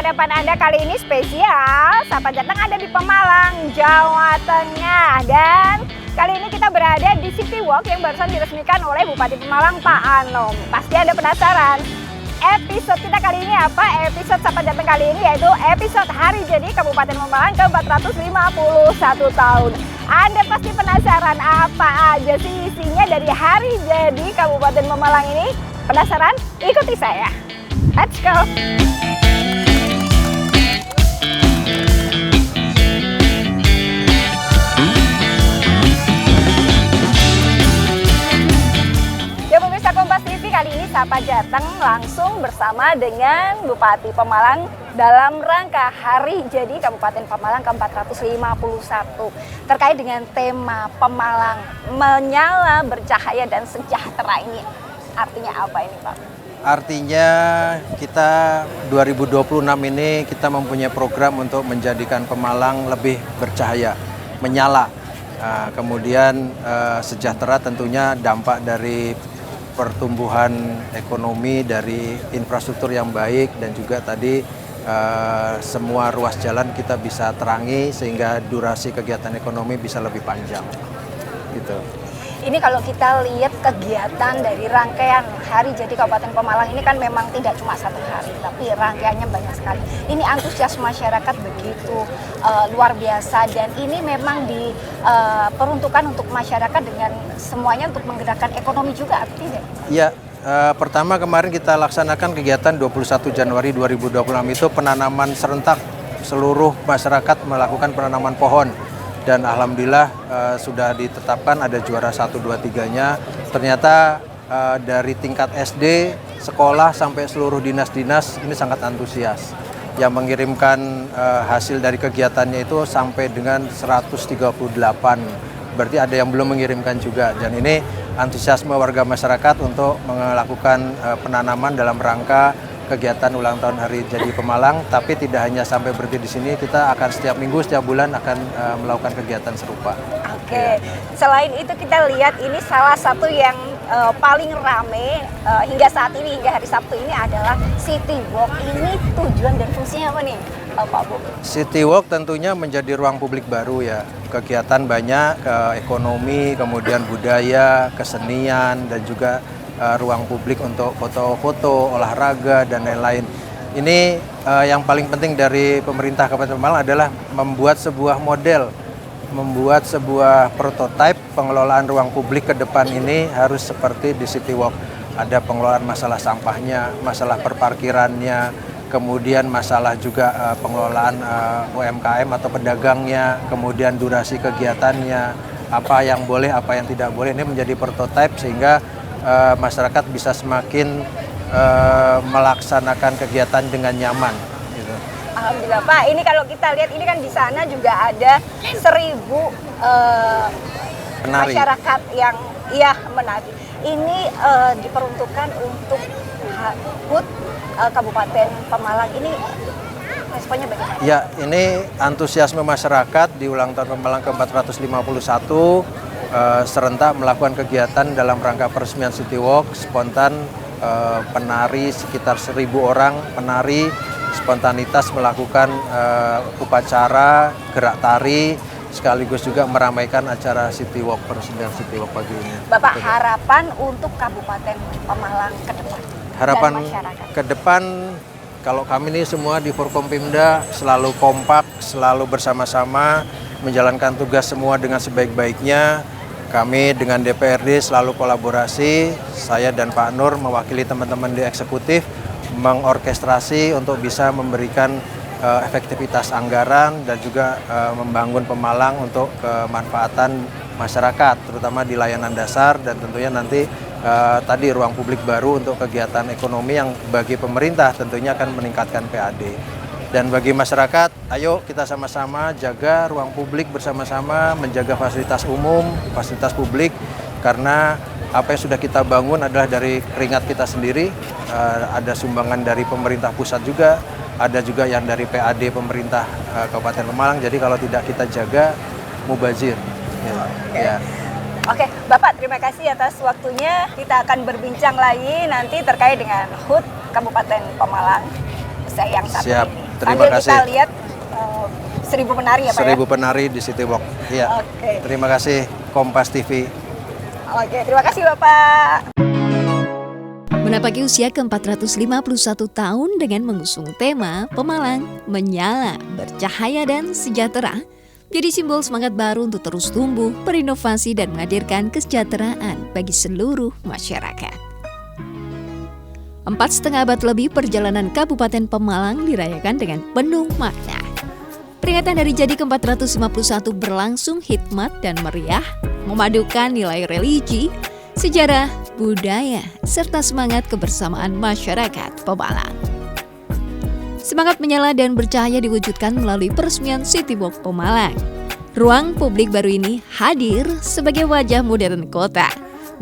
hadapan Anda kali ini spesial. Sapa Jateng ada di Pemalang, Jawa Tengah. Dan kali ini kita berada di City Walk yang barusan diresmikan oleh Bupati Pemalang, Pak Anom. Pasti Anda penasaran, episode kita kali ini apa? Episode Sapa Jateng kali ini yaitu episode Hari Jadi Kabupaten Pemalang ke-451 tahun. Anda pasti penasaran apa aja sih isinya dari Hari Jadi Kabupaten Pemalang ini? Penasaran? Ikuti saya. Let's go! Ya pemirsa Kompas TV, kali ini Sapa Jateng langsung bersama dengan Bupati Pemalang dalam rangka Hari Jadi Kabupaten Pemalang ke-451 terkait dengan tema Pemalang menyala, bercahaya dan sejahtera ini. Artinya apa ini, Pak? Artinya kita 2026 ini kita mempunyai program untuk menjadikan Pemalang lebih bercahaya, menyala. Kemudian sejahtera tentunya dampak dari pertumbuhan ekonomi, dari infrastruktur yang baik, dan juga tadi semua ruas jalan kita bisa terangi sehingga durasi kegiatan ekonomi bisa lebih panjang. Gitu. Ini kalau kita lihat kegiatan dari rangkaian Hari Jadi Kabupaten Pemalang ini kan memang tidak cuma satu hari, tapi rangkaiannya banyak sekali. Ini antusias masyarakat begitu luar biasa, dan ini memang diperuntukkan untuk masyarakat dengan semuanya untuk menggerakkan ekonomi juga, atau tidak? Iya, pertama kemarin kita laksanakan kegiatan 21 Januari 2026 itu penanaman serentak, seluruh masyarakat melakukan penanaman pohon. Dan alhamdulillah sudah ditetapkan ada juara 1, 2, 3-nya. Ternyata dari tingkat SD, sekolah sampai seluruh dinas-dinas ini sangat antusias. Yang mengirimkan hasil dari kegiatannya itu sampai dengan 138. Berarti ada yang belum mengirimkan juga. Dan ini antusiasme warga masyarakat untuk melakukan penanaman dalam rangka kegiatan ulang tahun Hari Jadi Pemalang, tapi tidak hanya sampai berhenti di sini, kita akan setiap minggu, setiap bulan akan melakukan kegiatan serupa. Oke. Selain itu kita lihat ini salah satu yang paling rame hingga saat ini, hingga hari Sabtu ini adalah City Walk. Ini tujuan dan fungsinya apa nih, Pak Bu? City Walk tentunya menjadi ruang publik baru ya. Kegiatan banyak, ekonomi, kemudian budaya, kesenian, dan juga ruang publik untuk foto-foto, olahraga, dan lain-lain. Ini yang paling penting dari pemerintah Kabupaten Pemalang adalah membuat sebuah model, membuat sebuah prototipe pengelolaan ruang publik ke depan ini harus seperti di City Walk. Ada pengelolaan masalah sampahnya, masalah perparkirannya, kemudian masalah juga pengelolaan UMKM atau pedagangnya, kemudian durasi kegiatannya, apa yang boleh, apa yang tidak boleh. Ini menjadi prototipe sehingga masyarakat bisa semakin melaksanakan kegiatan dengan nyaman. Gitu. Alhamdulillah Pak, ini kalau kita lihat ini kan di sana juga ada 1.000 masyarakat yang menari. Ini diperuntukkan untuk HUT Kabupaten Pemalang. Ini responnya bagaimana? Ya, ini antusiasme masyarakat di ulang tahun Pemalang ke-451 serentak melakukan kegiatan dalam rangka peresmian City Walk, spontan penari sekitar 1.000 orang penari spontanitas melakukan upacara gerak tari sekaligus juga meramaikan acara City Walk, peresmian City Walk pagi ini. Bapak, harapan untuk Kabupaten Pemalang ke depan? Harapan ke depan, kalau kami ini semua di Forkompimda selalu kompak, selalu bersama-sama menjalankan tugas semua dengan sebaik-baiknya. Kami dengan DPRD selalu kolaborasi, saya dan Pak Nur mewakili teman-teman di eksekutif, mengorkestrasi untuk bisa memberikan efektivitas anggaran dan juga membangun Pemalang untuk kemanfaatan masyarakat, terutama di layanan dasar, dan tentunya nanti tadi ruang publik baru untuk kegiatan ekonomi yang bagi pemerintah tentunya akan meningkatkan PAD. Dan bagi masyarakat, ayo kita sama-sama jaga ruang publik bersama-sama, menjaga fasilitas umum, fasilitas publik, karena apa yang sudah kita bangun adalah dari keringat kita sendiri, ada sumbangan dari pemerintah pusat juga, ada juga yang dari PAD pemerintah Kabupaten Pemalang, jadi kalau tidak kita jaga, mubazir. Ya. Oke, Bapak terima kasih atas waktunya. Kita akan berbincang lagi nanti terkait dengan HUT Kabupaten Pemalang yang satu Siap. ini. terima kasih. Kita lihat 1000 penari ya Pak 1000 penari di City Walk. Iya. Oke. Terima kasih Kompas TV. Oke, terima kasih Bapak. Menapaki usia ke-451 tahun dengan mengusung tema Pemalang Menyala, Bercahaya dan Sejahtera, jadi simbol semangat baru untuk terus tumbuh, berinovasi dan menghadirkan kesejahteraan bagi seluruh masyarakat. 4,5 abad lebih perjalanan Kabupaten Pemalang dirayakan dengan penuh makna. Peringatan Hari Jadi ke-451 berlangsung hikmat dan meriah, memadukan nilai religi, sejarah, budaya, serta semangat kebersamaan masyarakat Pemalang. Semangat menyala dan bercahaya diwujudkan melalui peresmian City Walk Pemalang. Ruang publik baru ini hadir sebagai wajah modern kota,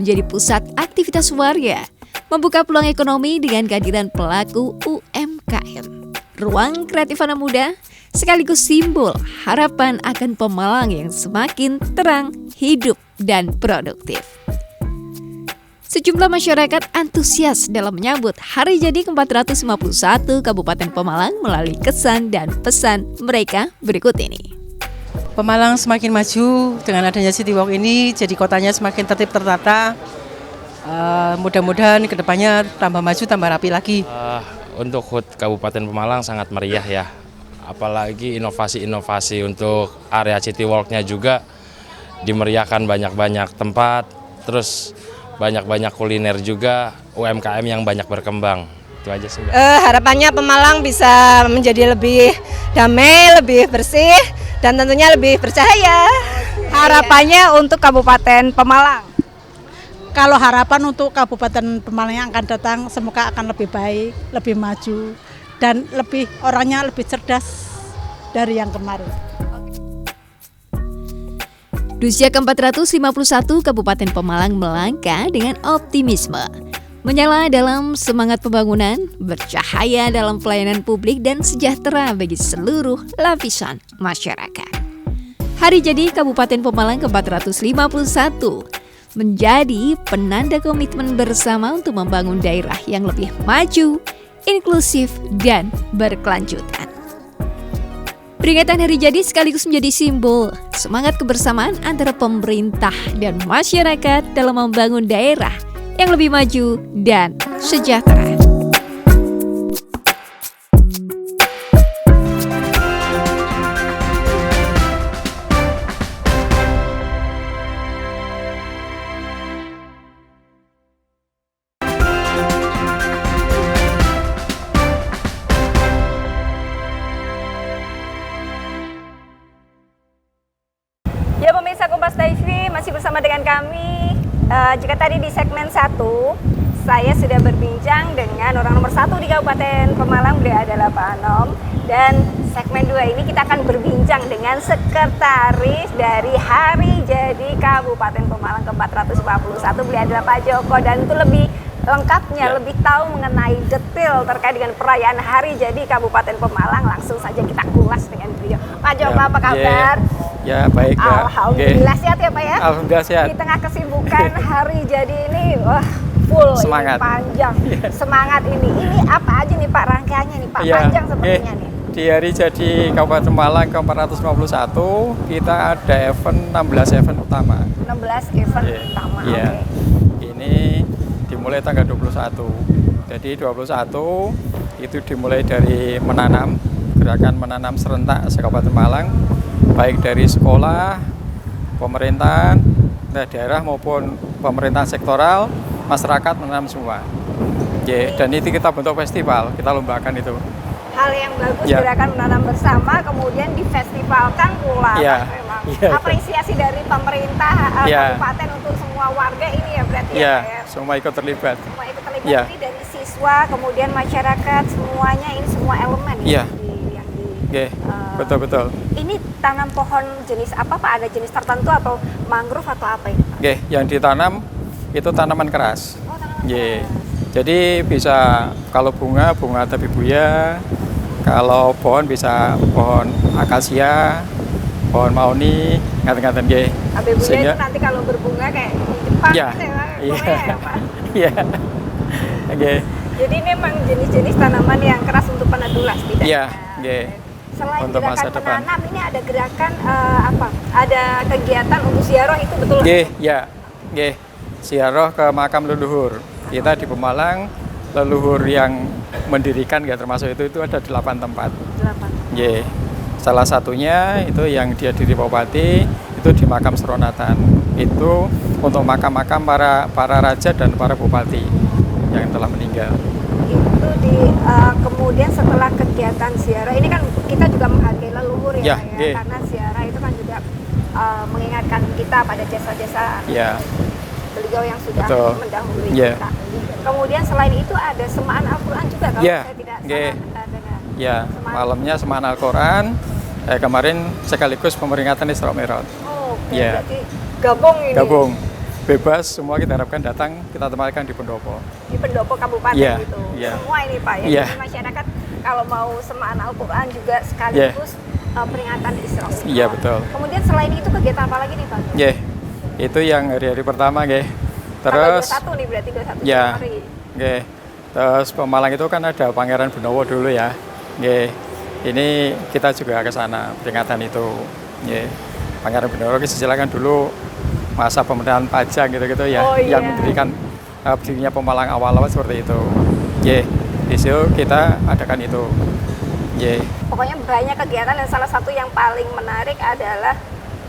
menjadi pusat aktivitas warga, membuka peluang ekonomi dengan kehadiran pelaku UMKM. Ruang kreatif anak muda sekaligus simbol harapan akan Pemalang yang semakin terang, hidup, dan produktif. Sejumlah masyarakat antusias dalam menyambut Hari Jadi ke-451 Kabupaten Pemalang melalui kesan dan pesan mereka berikut ini. Pemalang semakin maju dengan adanya City Walk ini, jadi kotanya semakin tertib tertata. Mudah-mudahan kedepannya tambah maju, tambah rapi lagi. Untuk HUT Kabupaten Pemalang sangat meriah ya. Apalagi inovasi-inovasi untuk area City Walk-nya juga dimeriahkan, banyak-banyak tempat, terus banyak-banyak kuliner juga, UMKM yang banyak berkembang. Itu aja sih, Mbak. Harapannya Pemalang bisa menjadi lebih damai, lebih bersih, dan tentunya lebih bercahaya. Harapannya untuk Kabupaten Pemalang. Kalau harapan untuk Kabupaten Pemalang yang akan datang, semoga akan lebih baik, lebih maju, dan orangnya lebih cerdas dari yang kemarin. Di usia ke-451, Kabupaten Pemalang melangkah dengan optimisme. Menyala dalam semangat pembangunan, bercahaya dalam pelayanan publik dan sejahtera bagi seluruh lapisan masyarakat. Hari Jadi Kabupaten Pemalang ke-451 menjadi penanda komitmen bersama untuk membangun daerah yang lebih maju, inklusif, dan berkelanjutan. Peringatan Hari Jadi sekaligus menjadi simbol semangat kebersamaan antara pemerintah dan masyarakat dalam membangun daerah yang lebih maju dan sejahtera. Ya pemirsa Kompas TV, masih bersama dengan kami. Jika tadi di segmen 1 saya sudah berbincang dengan orang nomor 1 di Kabupaten Pemalang, beliau adalah Pak Anom. Dan segmen 2 ini kita akan berbincang dengan sekretaris dari Hari Jadi Kabupaten Pemalang ke-451, beliau adalah Pak Joko. Dan itu lebih lengkapnya, lebih tahu mengenai detail terkait dengan perayaan Hari Jadi Kabupaten Pemalang. Langsung saja kita kulas dengan beliau. Pak Joko, apa kabar? Ya baik Pak. Alhamdulillah sehat ya Pak ya. Alhamdulillah sehat. Di tengah kesibukan Hari Jadi ini, wah full Semangat. ini, panjang. Semangat ini. Ini apa aja nih Pak rangkaiannya nih Pak? Panjang sepertinya nih. Di Hari Jadi Kabupaten Pemalang ke-451 kita ada 16 event utama. 16 event utama. Iya. Oke. Ini dimulai tanggal 21. Jadi 21 itu dimulai dari menanam, gerakan menanam serentak se-Kabupaten Malang, baik dari sekolah, pemerintahan, daerah maupun pemerintahan sektoral, masyarakat menanam semua. Dan itu kita bentuk festival, kita lombakan itu. Hal yang bagus gerakan menanam bersama, kemudian difestivalkan pula. Memang. Apresiasi dari pemerintah kabupaten untuk semua warga ini ya berarti ya. Semua ikut terlibat. Semua ikut terlibat ini dari siswa, kemudian masyarakat, semuanya ini semua elemen yang betul-betul. Ini tanam pohon jenis apa Pak? Ada jenis tertentu atau mangrove atau apa ini Pak? Yang ditanam itu tanaman keras. Oh, tanaman keras. Jadi bisa kalau bunga tabebuya, kalau pohon bisa pohon akasia, pohon mauni, ngaten-ngaten nggih. Tabebuya itu nanti kalau berbunga kayak di Jepang ya Pak? Iya. Oke. Jadi memang jenis-jenis tanaman yang keras untuk penedulas tidak? nggih. Selain Untuk gerakan masa depan. menanam, ini ada gerakan apa? Ada kegiatan untuk ziarah itu betul? Nggih, ya. Nggih. Ziarah ke makam leluhur. Kita di Pemalang leluhur yang mendirikan ya termasuk itu ada 8 tempat. 8. Nggih. Salah satunya itu yang dia diri Bupati itu di makam Seronatan. Itu untuk makam-makam para raja dan para bupati yang telah meninggal. Itu kemudian setelah kegiatan ziarah ini kan kita juga menghargai leluhur ya, Ya, Pak, nggih. karena ziarah itu kan juga mengingatkan kita pada jasa-jasa Ya. beliau yang sudah Betul. mendahului Ya. kita. Kemudian selain itu ada semaan Al-Quran juga kalau Ya, saya tidak nggih. salah dengar. Ya, malamnya semaan Al-Quran. Kemarin sekaligus pemeringatan Isra Mi'raj. Oh, oke. Ya. Berarti gabung ini. Gabung. Bebas semua kita harapkan datang, kita tempatkan di pendopo. Di pendopo kabupaten Ya, gitu. ya. Semua ini Pak ya. Ya. Jadi masyarakat kalau mau semaan Al-Quran juga sekaligus peringatan Isra Mi'raj. Iya, betul. Kemudian selain itu kegiatan apa lagi nih Pak? Nggih. Itu yang hari-hari pertama, nggih. Tanggal Terus 21 nih berarti 21 ya, Januari. nggih. Terus Pemalang itu kan ada Pangeran Benowo dulu ya. Nggih. Ini kita juga ke sana peringatan itu. Nggih. Pangeran Benowo silakan dulu masa pemerintahan pajak gitu-gitu ya, Oh, iya. yang mendirikan berdirinya Pemalang awal-awal seperti itu. Nggih. Di situ kita adakan itu. Nggih. Pokoknya banyak kegiatan dan salah satu yang paling menarik adalah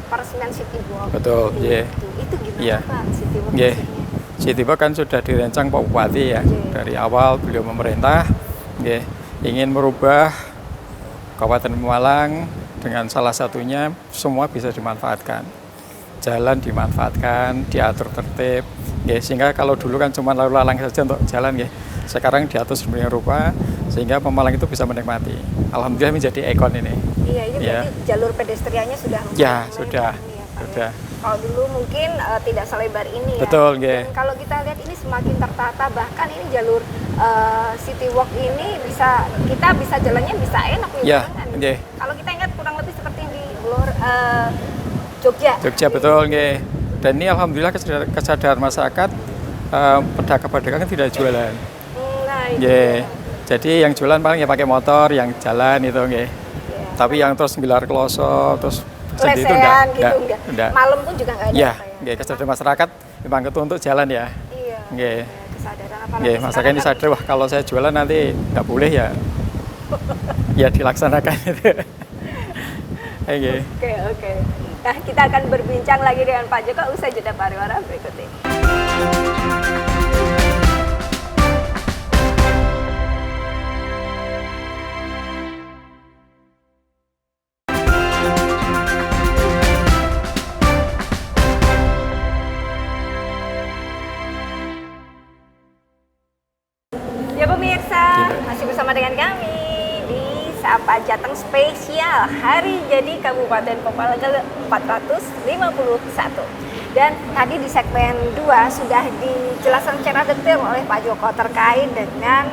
peresmian City Walk. Betul, iya. Itu gimana Iya. Pak City Walk? Nggih. maksudnya? City Walk kan sudah dirancang Pak Bupati ya. Nggih. Dari awal beliau memerintah nggih, ingin merubah Kabupaten Pemalang dengan salah satunya semua bisa dimanfaatkan. Jalan dimanfaatkan, diatur tertib, nggih, sehingga kalau dulu kan cuma lalu lalang saja untuk jalan nggih. Sekarang diatur sedemikian rupa sehingga Pemalang itu bisa menikmati. Alhamdulillah menjadi ikon ini. Iya, ini Ya. berarti jalur pedestriannya sudah Ya, mulai sudah. ini ya, Pak, ya. Sudah. Kalau dulu mungkin tidak selebar ini ya. Betul, nggih. Dan kalau kita lihat ini semakin tertata, bahkan ini jalur City Walk ini kita bisa jalannya bisa enak nih, Ya, jangan. nggih. Kalau kita ingat kurang lebih seperti di Jogja. Jogja betul nggih. Dan ini alhamdulillah kesadaran masyarakat pedagang-pedagang tidak jualan. Nah, itu. Nggih. Jadi yang jualan paling ya pakai motor, yang jalan itu nggih. Ya. Tapi yang terus nggelar kloso, terus sedih itu Lesehan gitu enggak. enggak. Malam pun juga enggak ada Ya, Pak, ya. nggih, kesadaran masyarakat memang itu untuk jalan ya. Iya. Nggih. Ya, kesadaran apalagi Nggih, masyarakat sekarang ini kan- sadar wah kalau saya jualan nanti nggak boleh ya. Ya dilaksanakan itu. Nggih. Oke, oke. Nah, kita akan berbincang lagi dengan Pak Joko usai jeda pariwara berikut ini. Ya pemirsa, masih bersama dengan kami di Sapa Jateng Spesial Hari Jadi Kabupaten Pemalang ke-451. Dan tadi di segmen 2 sudah dijelaskan secara detail oleh Pak Joko terkait dengan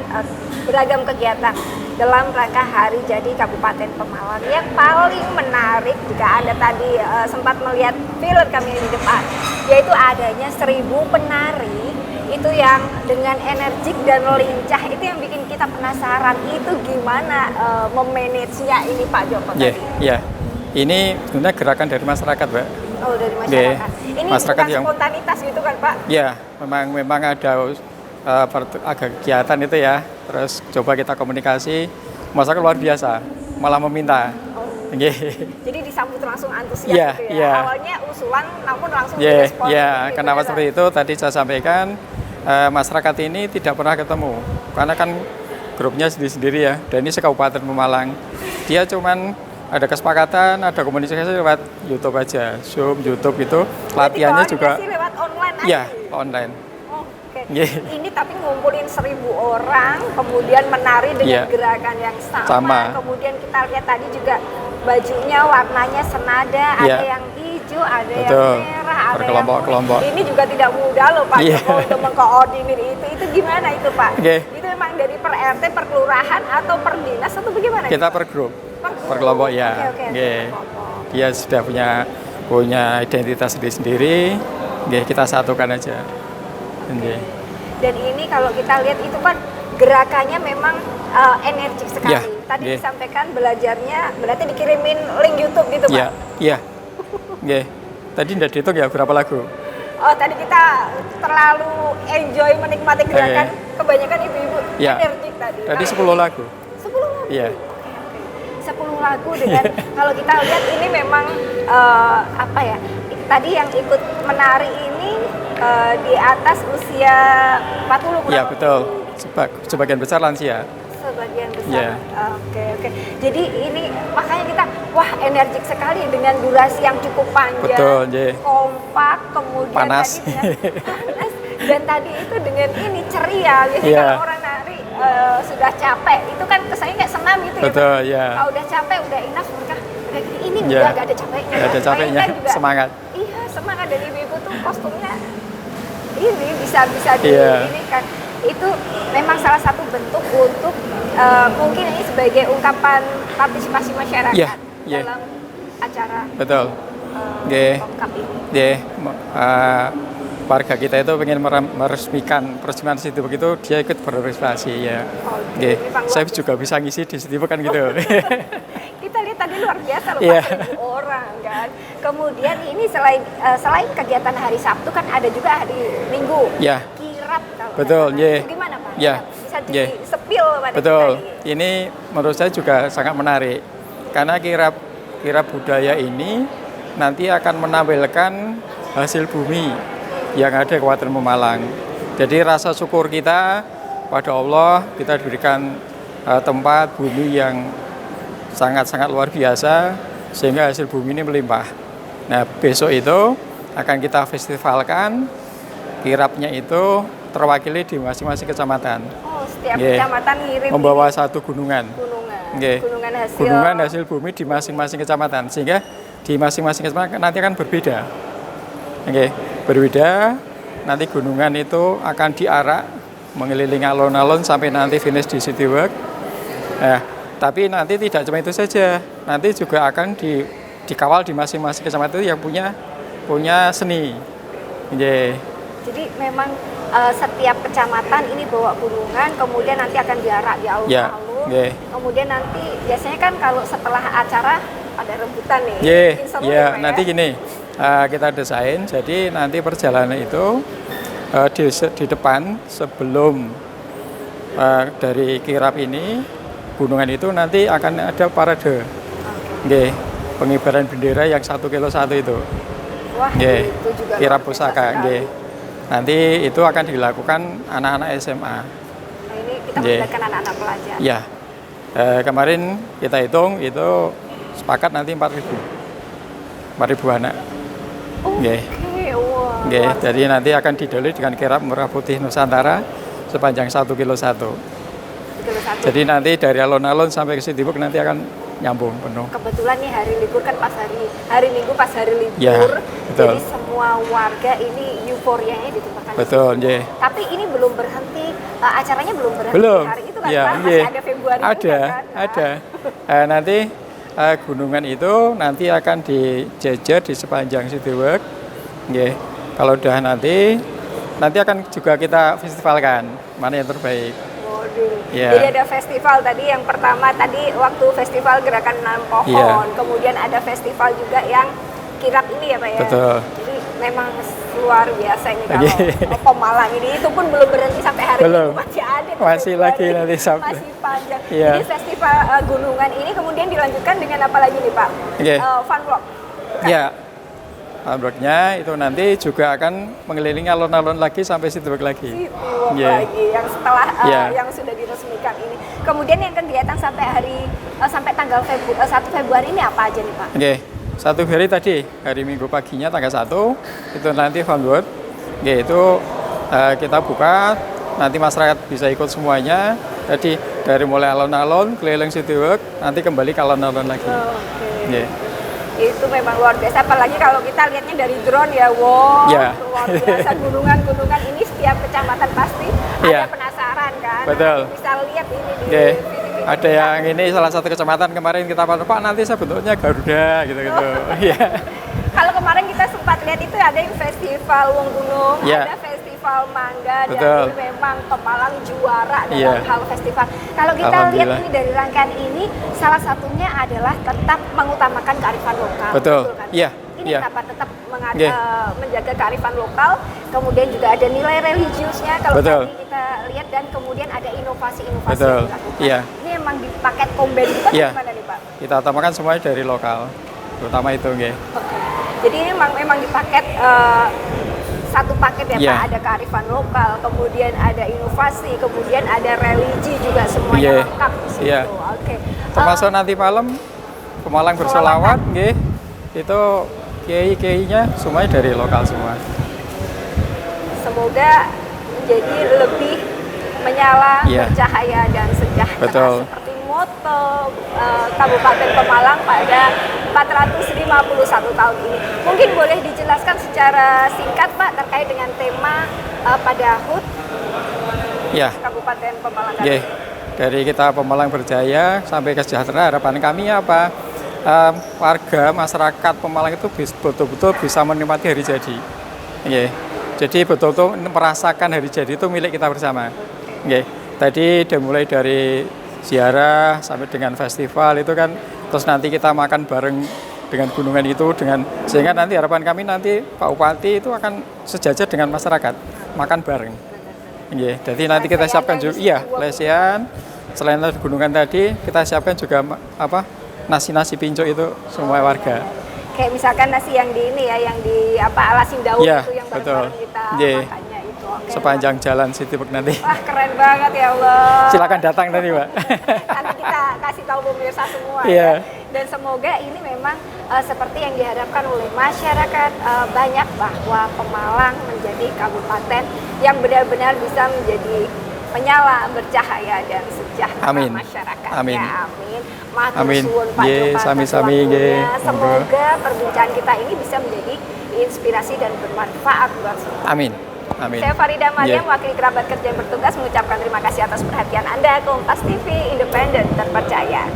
beragam kegiatan dalam rangka Hari Jadi Kabupaten Pemalang. Yang paling menarik jika Anda tadi sempat melihat film kami di depan, yaitu adanya 1000 penari itu yang dengan energik dan lincah, itu yang bikin kita penasaran itu gimana memanagenya ini Pak Joko Iya, tadi. iya. Ini sebenarnya gerakan dari masyarakat, Mbak. Oh, dari masyarakat. Ini Masyarakat bukan yang- spontanitas gitu kan Pak? Ya, memang ada agak kegiatan itu ya. Terus coba kita komunikasi, masyarakat luar biasa, malah meminta. Nggih. Jadi disambut langsung antusias Iya, gitu ya. iya. Awalnya usulan namun langsung Ya, direspon. ya. gitu Kenapa ya, seperti Pak? itu? Tadi saya sampaikan masyarakat ini tidak pernah ketemu, karena kan grupnya sendiri-sendiri ya. Dan ini se-Kabupaten Pemalang. Dia cuman ada kesepakatan, ada komunikasi lewat YouTube aja, Zoom, YouTube itu. Berarti Latihannya juga, koordinasi lewat online aja. ya online. Oh, oke. Nggih. Ini tapi ngumpulin 1000 orang, kemudian menari dengan Iya. gerakan yang sama. Sama. Kemudian kita lihat tadi juga bajunya warnanya senada, Iya. ada yang hijau, ada Betul. yang merah, ada Berkelompok-kelompok. yang ini juga tidak mudah loh Pak Iya. Joko untuk mengkoordinir itu. Itu gimana itu Pak? Nggih. Itu memang dari per RT, per kelurahan atau per dinas atau bagaimana? Kita itu, Pak? per grup, Per grup. per kelompok ya. Oke, oke, Nggih. per kelompok. Dia sudah punya identitas sendiri-sendiri. Nggih, kita satukan aja. Nggih. Dan ini kalau kita lihat itu kan gerakannya memang energik sekali. Ya, tadi Nggih. disampaikan belajarnya berarti dikirimin link YouTube gitu, Pak? Iya, iya. Nggih. Tadi ndak dihitung ya berapa lagu? Oh, tadi kita terlalu enjoy menikmati gerakan kebanyakan ibu-ibu Iya. energik tadi. Tadi Nah, 10 lagu. 10 lagu. Iya. 10 lagu dengan kalau kita lihat ini memang apa ya? Tadi yang ikut menari ini di atas usia 40 kurang Iya, lebih. betul. Sebagian besar lansia. Sebagian besar. Iya. Oke. Jadi ini makanya kita wah energik sekali dengan durasi yang cukup panjang. Betul, nggih. Kompak, kemudian Panas. tadi dengan panas dan tadi itu dengan ini ceria. Biasanya Iya. kalau orang nari sudah capek, itu kan kesannya kayak senam gitu ya. Betul, Pak? iya. Kalau udah capek, udah enough mereka udah gini. Ini Iya. juga gak ada capeknya. Nggak ada capeknya, Mainkan juga, semangat. Iya, semangat dari ibu-ibu tuh kostumnya ini bisa di Iya. ini kan itu memang salah satu bentuk untuk mungkin ini sebagai ungkapan partisipasi masyarakat Iya, iya. dalam acara Betul. Nggih. Pemkap ini. Nggih. Warga kita itu pengen meresmikan peresmian situ begitu dia ikut berpartisipasi ya. Nggih. memang Saya luar juga bisa ngisi di situ kan gitu. Kita lihat tadi luar biasa loh, Iya. 4.000 orang kan. Kemudian ini selain kegiatan hari Sabtu kan ada juga hari Minggu. Ya. Kirap kalau Betul, nggak salah. nggih. Itu gimana Pak? Ya. Bisa Nggih. di-sepil pada Betul. kita ini. Ini menurut saya juga sangat menarik karena kirap budaya ini nanti akan menampilkan hasil bumi yang ada di Kabupaten Pemalang. Jadi rasa syukur kita pada Allah kita diberikan tempat bumi yang sangat-sangat luar biasa sehingga hasil bumi ini melimpah. Nah, besok itu akan kita festivalkan kirapnya itu terwakili di masing-masing kecamatan. Oh, setiap Nggih. kecamatan ngirim Membawa satu gunungan. Nggih. Gunungan hasil bumi di masing-masing kecamatan sehingga di masing-masing kecamatan nanti akan berbeda. Nggih, berbeda. Nanti gunungan itu akan diarak mengelilingi alun-alun sampai nanti finish di City Walk. Nah, tapi nanti tidak cuma itu saja. Nanti juga akan dikawal di masing-masing kecamatan itu yang punya seni. Nggih. Jadi memang setiap kecamatan ini bawa gunungan, kemudian nanti akan diarak di Ya, alun-alun. nggih. Kemudian nanti biasanya kan kalau setelah acara ada rebutan nih. Nggih, Bikin seru ya Pak, nanti gini, kita desain, jadi nanti perjalanan itu di depan sebelum dari kirap ini, gunungan itu nanti akan ada parade. Nggih, pengibaran bendera yang 1 kilo 1 itu. Wah, Nggih, itu juga kirap luar biasa pusaka, sekali. nggih. Nanti itu akan dilakukan anak-anak SMA. Nah, ini kita Nggih. melibatkan anak-anak pelajar. Ya, kemarin kita hitung itu sepakat nanti 4.000 anak. Nggih. Oke, wah. Nggih, luar jadi nanti akan didoli dengan kirap merah putih Nusantara sepanjang 1 kilo 1. kilo satu. Jadi nanti dari alun-alun sampai ke Citybuk nanti akan nyambung penuh. Kebetulan nih hari libur kan pas hari Minggu pas hari libur. Ya, betul. Jadi semua warga ini euforianya ditumpahkan. di Betul, situ. nggih. Tapi ini belum berhenti, acaranya belum berhenti Belum. hari itu kan Ya, Pak? nggih. Masih ada Februari Ada, juga kan? ada. Nanti gunungan itu nanti akan dijejer di sepanjang Citywalk. Nggih. Kalau udah nanti akan juga kita festivalkan mana yang terbaik. Waduh. Ya. Jadi ada festival tadi yang pertama tadi waktu festival gerakan nanam pohon, Ya. kemudian ada festival juga yang kirap ini ya Pak ya. Betul. Jadi memang luar biasa ini kalau Oke. Pemalang ini itu pun belum berhenti sampai hari Belum. ini masih ada. tuh Masih Februari. lagi nanti sampai. Masih panjang. Iya. Jadi festival gunungan ini kemudian dilanjutkan dengan apa lagi nih Pak? Oke. Fun block. Bukan? Ya. Bloknya itu nanti juga akan mengelilingi alun-alun lagi sampai Citywalk lagi. Citywalk Yeah. lagi yang setelah Yeah. yang sudah diresmikan ini. Kemudian yang kegiatan sampai tanggal 1 Februari ini apa aja nih Pak? Oke, 1 Februari tadi, hari Minggu paginya tanggal 1, itu nanti funboard. Oke, itu kita buka, nanti masyarakat bisa ikut semuanya. Jadi dari mulai alun-alun, keliling Citywalk, nanti kembali ke alun-alun lagi. Oke. Oke. Itu memang luar biasa, apalagi kalau kita lihatnya dari drone ya, wow, Ya. luar biasa gunungan-gunungan ini setiap kecamatan pasti Ya. ada penasaran kan. Betul. Nanti bisa lihat ini di Oke, video-video ada kita. yang ini salah satu kecamatan kemarin kita Pak nanti saya bentuknya Garuda gitu-gitu. Iya. Kalau kemarin kita sempat lihat itu ada yang festival Wong Gunung, Ya. ada festival Festival Mangga dan Betul. ini memang Pemalang juara dalam Iya. hal festival. Kalau kita lihat Alhamdulillah. ini dari rangkaian ini, salah satunya adalah tetap mengutamakan kearifan lokal. Betul. kan? Iya. Ini Iya. kenapa tetap Iya. menjaga kearifan lokal, kemudian juga ada nilai religiusnya kalau Betul. tadi kita lihat, dan kemudian ada inovasi-inovasi Betul. yang dilakukan. Iya. Ini memang di paket komben kita Iya. gimana nih Pak? Kita utamakan semuanya dari lokal, terutama itu nggih. Oke. Jadi ini memang di paket satu paket ya Iya. Pak, ada kearifan lokal, kemudian ada inovasi, kemudian ada religi juga, semuanya Iya. lengkap di situ. Iya. Oke. Termasuk nanti malam Pemalang bersolawat nggih. Itu kiai-kiainya semuanya dari lokal semua. Semoga menjadi lebih menyala, Iya. bercahaya dan sejahtera Betul. seperti moto Kabupaten Pemalang pada 451 tahun ini. Mungkin boleh dijelaskan secara singkat Pak terkait dengan tema pada HUT Ya. Kabupaten Pemalang. Nggih. Dari kita Pemalang berjaya sampai kesejahteraan, harapan kami apa? Warga masyarakat Pemalang itu betul-betul bisa menikmati hari jadi. Nggih. Jadi betul-betul merasakan hari jadi itu milik kita bersama. Nggih. Tadi dimulai dari ziarah sampai dengan festival itu kan, terus nanti kita makan bareng dengan gunungan itu, dengan sehingga nanti harapan kami nanti Pak Bupati itu akan sejajar dengan masyarakat, makan bareng. Nggih. Jadi nanti kita siapkan juga, iya, lesehan. Selain dari gunungan tadi, kita siapkan juga nasi-nasi pincuk itu semua warga. Kayak misalkan nasi yang di ini ya, yang di alasin daun Iya, itu yang betul. bareng-bareng kita Iya. makannya itu. Oke. Sepanjang jalan Citybird nanti. Wah, keren banget ya Allah. Silakan datang nanti, Pak. Nanti kita kasih tahu pemirsa semua Iya. ya. Dan semoga ini memang seperti yang diharapkan oleh masyarakat banyak, bahwa Pemalang menjadi kabupaten yang benar-benar bisa menjadi penyala, bercahaya dan sejahtera Amin. masyarakat. Amin. Ya, amin. Matur Amin. suwun Pak Nggih, Joko atas sami-sami, nggih. waktunya. Semoga perbincangan kita ini bisa menjadi inspirasi dan bermanfaat buat semua. Amin. Amin. Saya Farida Mariam, Nggih. wakil kerabat kerja yang bertugas, mengucapkan terima kasih atas perhatian Anda. Kompas TV, independen, terpercaya.